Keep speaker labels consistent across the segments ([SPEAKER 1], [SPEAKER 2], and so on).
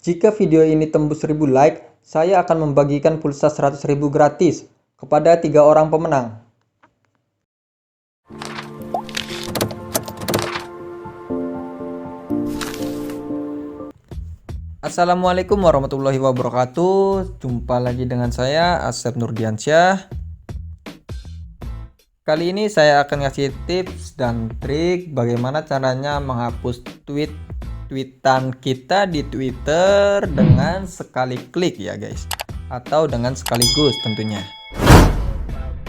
[SPEAKER 1] Jika video ini tembus 1000 like, saya akan membagikan pulsa 100.000 gratis kepada 3 orang pemenang. Assalamualaikum warahmatullahi wabarakatuh. Jumpa lagi dengan saya Asep Nurdiansyah. Kali ini saya akan ngasih tips dan trik bagaimana caranya menghapus tweetan kita di Twitter dengan sekali klik ya guys, atau dengan sekaligus tentunya.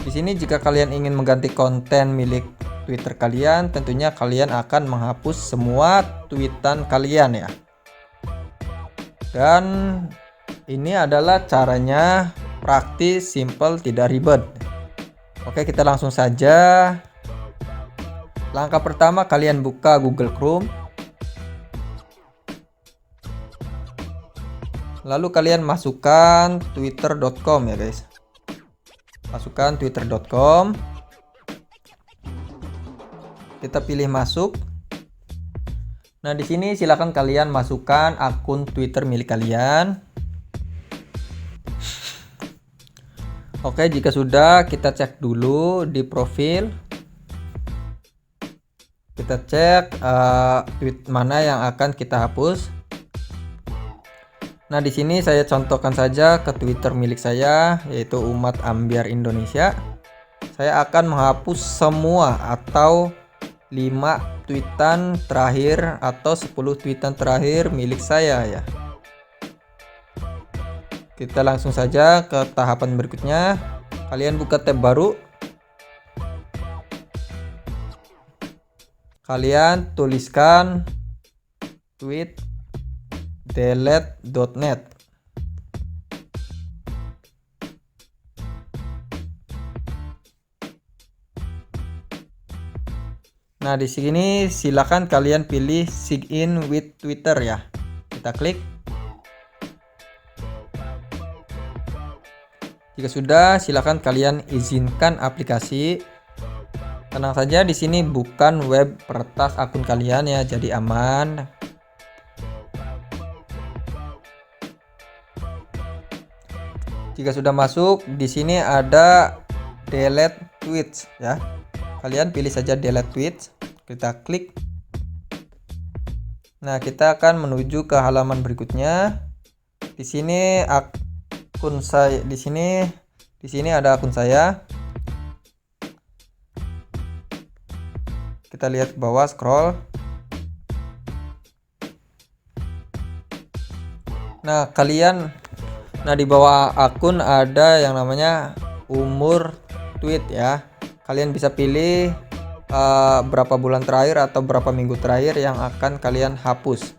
[SPEAKER 1] Di sini jika kalian ingin mengganti konten milik Twitter kalian, tentunya kalian akan menghapus semua tweetan kalian ya. Dan ini adalah caranya praktis, simple, tidak ribet. Oke, kita langsung saja. Langkah pertama, kalian buka Google Chrome. Lalu kalian masukkan twitter.com ya guys. Masukkan twitter.com. Kita pilih masuk. Nah, di sini silakan kalian masukkan akun Twitter milik kalian. Oke, jika sudah, kita cek dulu di profil. Kita cek tweet mana yang akan kita hapus. Nah, di sini saya contohkan saja ke Twitter milik saya, yaitu Umat Ambiar Indonesia. Saya akan menghapus semua atau 5 tweetan terakhir atau 10 tweetan terakhir milik saya ya. Kita langsung saja ke tahapan berikutnya. Kalian buka tab baru. Kalian tuliskan tweet delete.net. Nah, di sini silakan kalian pilih sign in with Twitter ya. Kita klik. Jika sudah, silakan kalian izinkan aplikasi. Tenang saja, di sini bukan web peretas akun kalian ya, jadi aman. Jika sudah masuk, di sini ada delete tweets ya. Kalian pilih saja delete tweets. Kita klik. Nah, kita akan menuju ke halaman berikutnya. Di sini akun saya, di sini ada akun saya. Kita lihat ke bawah, scroll. Nah, di bawah akun ada yang namanya umur tweet ya. Kalian bisa pilih berapa bulan terakhir atau berapa minggu terakhir yang akan kalian hapus.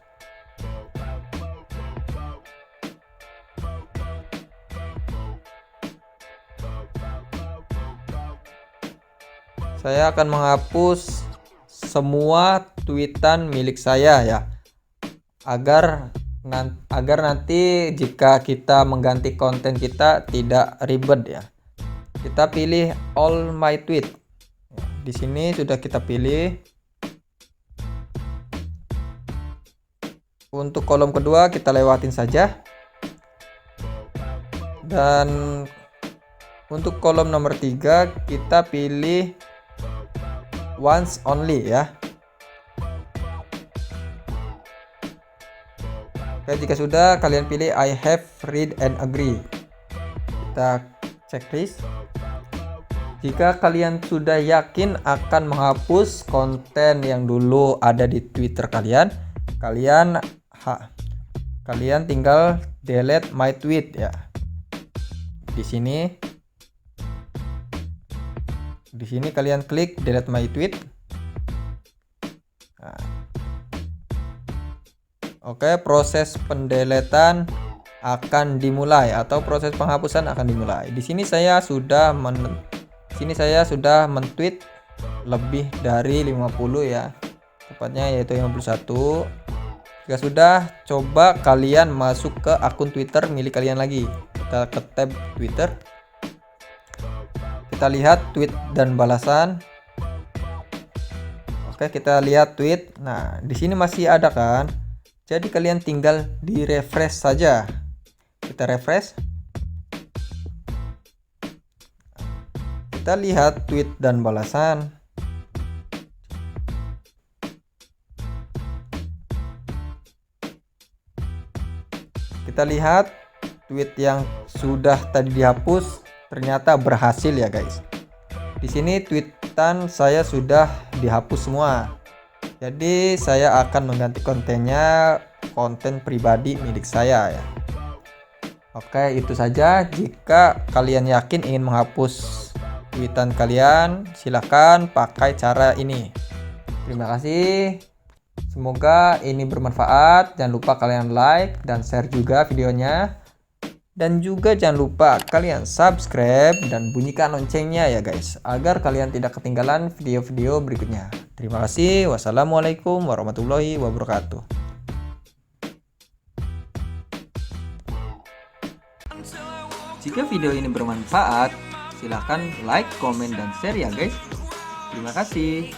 [SPEAKER 1] Saya akan menghapus semua tweetan milik saya ya, agar nanti jika kita mengganti konten kita tidak ribet ya. Kita pilih all my tweet. Di sini sudah kita pilih. Untuk kolom kedua kita lewatin saja. Dan untuk kolom nomor 3 kita pilih once only ya. Oke, jika sudah, kalian pilih I have read and agree. Kita checklist. Jika kalian sudah yakin akan menghapus konten yang dulu ada di Twitter kalian, kalian tinggal delete my tweet ya. Di sini kalian klik delete my tweet. Nah. Oke, proses pendeletan akan dimulai atau proses penghapusan akan dimulai. Di sini saya sudah men-tweet lebih dari 50 ya. Tepatnya yaitu 51. Jika sudah, coba kalian masuk ke akun Twitter milik kalian lagi. Kita ke tab Twitter. Kita lihat tweet dan balasan. Oke, kita lihat tweet. Nah, di sini masih ada kan? Jadi kalian tinggal di refresh saja. Kita refresh. Kita lihat tweet dan balasan. Kita lihat tweet yang sudah tadi dihapus ternyata berhasil ya guys. Di sini tweetan saya sudah dihapus semua. Jadi saya akan mengganti kontennya konten pribadi milik saya ya. Oke, itu saja. Jika kalian yakin ingin menghapus tweetan kalian, silahkan pakai cara ini. Terima kasih. Semoga ini bermanfaat. Jangan lupa kalian like dan share juga videonya. Dan juga jangan lupa kalian subscribe dan bunyikan loncengnya ya guys, agar kalian tidak ketinggalan video-video berikutnya. Terima kasih. Wassalamualaikum warahmatullahi wabarakatuh. Jika video ini bermanfaat, silahkan like, komen, dan share ya guys. Terima kasih.